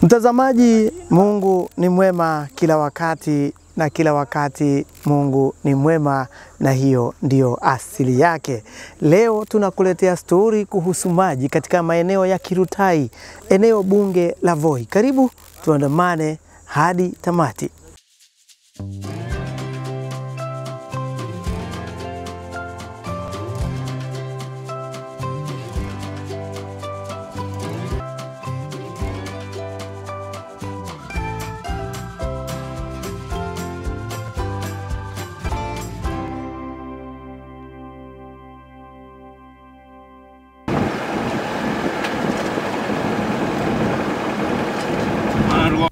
Mtazamaji, Mungu ni mwema kila wakati, na kila wakati Mungu ni mwema, na hiyo ndiyo asili yake. Leo tunakuletea stori kuhusu maji katika maeneo ya Kirutai, eneo bunge la Voi. Karibu tuandamane hadi tamati.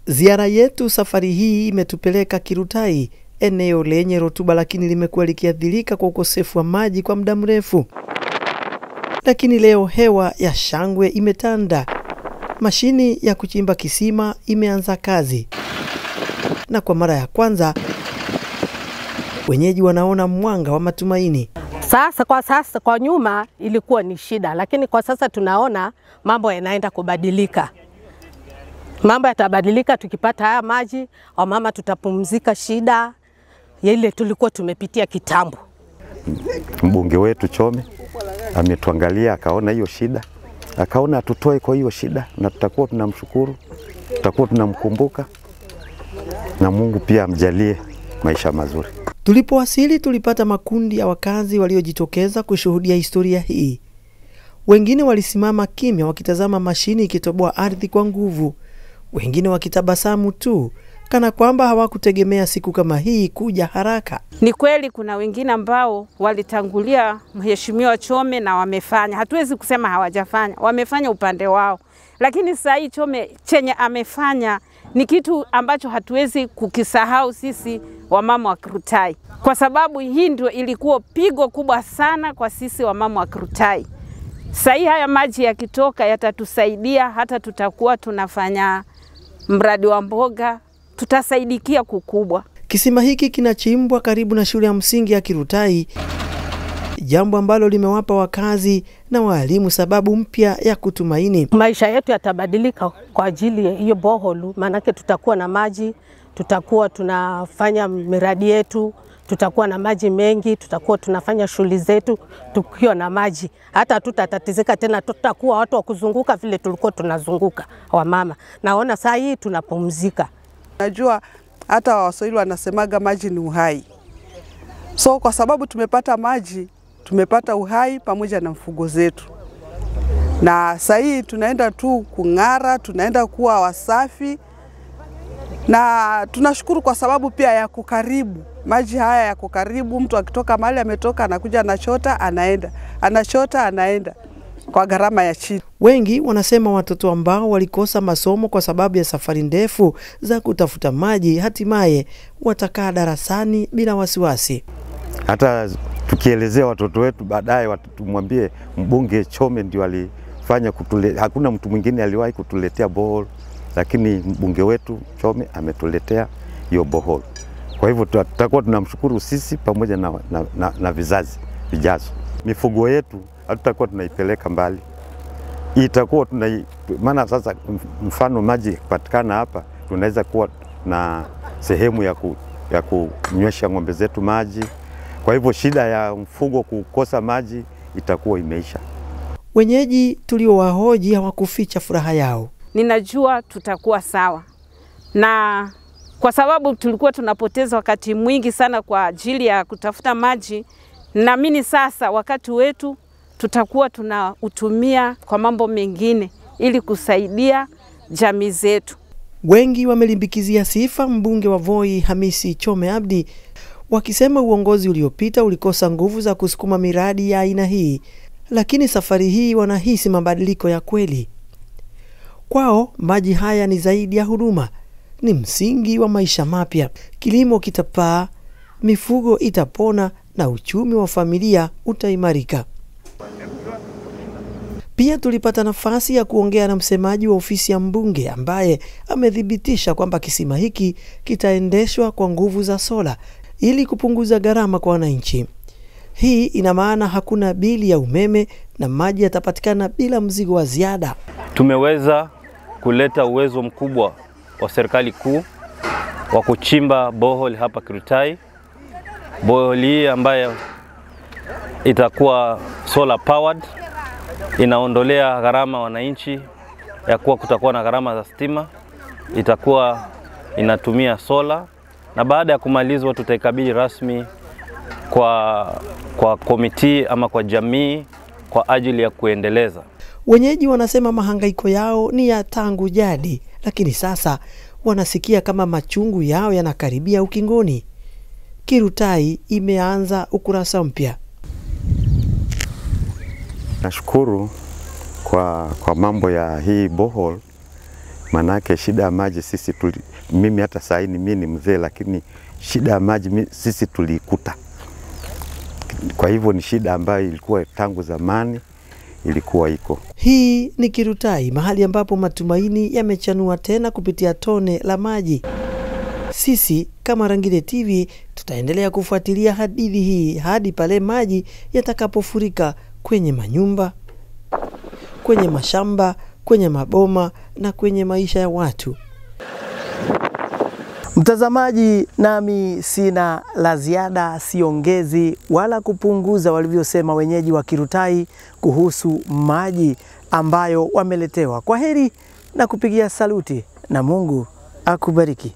Ziara yetu safari hii imetupeleka Kirutai, eneo lenye rotuba lakini limekuwa likiathirika kwa ukosefu wa maji kwa muda mrefu. Lakini leo hewa ya shangwe imetanda. Mashini ya kuchimba kisima imeanza kazi. Na kwa mara ya kwanza wenyeji wanaona mwanga wa matumaini. Sasa kwa nyuma ilikuwa ni shida, lakini kwa sasa tunaona mambo yanaenda kubadilika. Mambo yatabadilika tukipata haya maji, wamama tutapumzika shida ile tulikuwa tumepitia kitambo. Mbunge wetu Chome ametuangalia, akaona hiyo shida, akaona atutoe kwa hiyo shida, na tutakuwa tunamshukuru, tutakuwa tunamkumbuka, na Mungu pia amjalie maisha mazuri. Tulipowasili tulipata makundi ya wakazi waliojitokeza kushuhudia historia hii. Wengine walisimama kimya wakitazama mashini ikitoboa ardhi kwa nguvu. Wengine wakitabasamu tu, kana kwamba hawakutegemea siku kama hii kuja haraka. Ni kweli kuna wengine ambao walitangulia Mheshimiwa Chome na wamefanya. Hatuwezi kusema hawajafanya, wamefanya upande wao. Lakini sasa hii Chome chenye amefanya ni kitu ambacho hatuwezi kukisahau sisi wamama wa Kirutai. Kwa sababu hii ndio ilikuwa pigo kubwa sana kwa sisi wamama wa Kirutai. Sasa haya maji yakitoka yatatusaidia, hata tutakuwa tunafanya mradi wa mboga, tutasaidikia kukubwa. Kisima hiki kinachimbwa karibu na shule ya msingi ya Kirutai, jambo ambalo limewapa wakazi na walimu sababu mpya ya kutumaini. Maisha yetu yatabadilika kwa ajili ya hiyo boholu, maanake tutakuwa na maji, tutakuwa tunafanya miradi yetu, tutakuwa na maji mengi, tutakuwa tunafanya shughuli zetu tukiwa na maji. Hata tutatatizika tena, tutakuwa watu wa kuzunguka vile tulikuwa tunazunguka wamama. Naona saa hii tunapumzika. Najua hata Waswahili wanasemaga maji ni uhai. So kwa sababu tumepata maji, tumepata uhai pamoja na mfugo zetu. Na saa hii tunaenda tu kung'ara, tunaenda kuwa wasafi. Na tunashukuru kwa sababu pia yako karibu. Maji haya yako karibu, mtu akitoka mahali ametoka anakuja anachota anaenda. Anachota anaenda kwa gharama ya chini. Wengi wanasema watoto ambao walikosa masomo kwa sababu ya safari ndefu za kutafuta maji hatimaye watakaa darasani bila wasiwasi. Hata tukielezea watoto wetu baadaye tumwambie mbunge Chome ndio alifanya hakuna mtu mwingine aliwahi kutuletea bohol, lakini mbunge wetu Chome ametuletea hiyo bohol. Kwa hivyo tutakuwa tunamshukuru sisi pamoja na vizazi vijazo. Mifugo yetu hatutakuwa tunaipeleka mbali. Itakuwa maana sasa mfano maji kupatikana hapa, tunaweza kuwa na sehemu ya kunywesha ng'ombe zetu maji. Kwa hivyo shida ya mfugo kukosa maji itakuwa imeisha. Wenyeji tuliowahoji hawakuficha furaha yao. Ninajua tutakuwa sawa. Na kwa sababu tulikuwa tunapoteza wakati mwingi sana kwa ajili ya kutafuta maji, naamini sasa wakati wetu tutakuwa tunautumia kwa mambo mengine ili kusaidia jamii zetu. Wengi wamelimbikizia sifa mbunge wa Voi Hamisi Chome Abdi, wakisema uongozi uliopita ulikosa nguvu za kusukuma miradi ya aina hii, lakini safari hii wanahisi mabadiliko ya kweli. Kwao maji haya ni zaidi ya huduma, ni msingi wa maisha mapya. Kilimo kitapaa, mifugo itapona na uchumi wa familia utaimarika. Pia tulipata nafasi ya kuongea na msemaji wa ofisi ya mbunge ambaye amethibitisha kwamba kisima hiki kitaendeshwa kwa nguvu za sola ili kupunguza gharama kwa wananchi. Hii ina maana hakuna bili ya umeme na maji yatapatikana bila mzigo wa ziada. Tumeweza kuleta uwezo mkubwa wa serikali kuu wa kuchimba borehole hapa Kirutai. Borehole hii ambayo itakuwa solar powered, inaondolea gharama wananchi ya kuwa kutakuwa na gharama za stima, itakuwa inatumia sola, na baada ya kumalizwa tutaikabidhi rasmi kwa komiti ama kwa jamii kwa ajili ya kuendeleza. Wenyeji wanasema mahangaiko yao ni ya tangu jadi, lakini sasa wanasikia kama machungu yao yanakaribia ukingoni. Kirutai imeanza ukurasa mpya. Nashukuru kwa mambo ya hii borehole, manake shida ya maji sisi mimi hata saa hii mimi ni mzee, lakini shida ya maji sisi tulikuta. Kwa hivyo ni shida ambayo ilikuwa tangu zamani ilikuwa iko. Hii ni Kirutai, mahali ambapo matumaini yamechanua tena kupitia tone la maji. Sisi kama Rangile TV tutaendelea kufuatilia hadithi hii hadi pale maji yatakapofurika kwenye manyumba, kwenye mashamba, kwenye maboma na kwenye maisha ya watu. Mtazamaji, nami sina la ziada, siongezi wala kupunguza walivyosema wenyeji wa Kirutai kuhusu maji ambayo wameletewa. Kwaheri na kupigia saluti, na Mungu akubariki.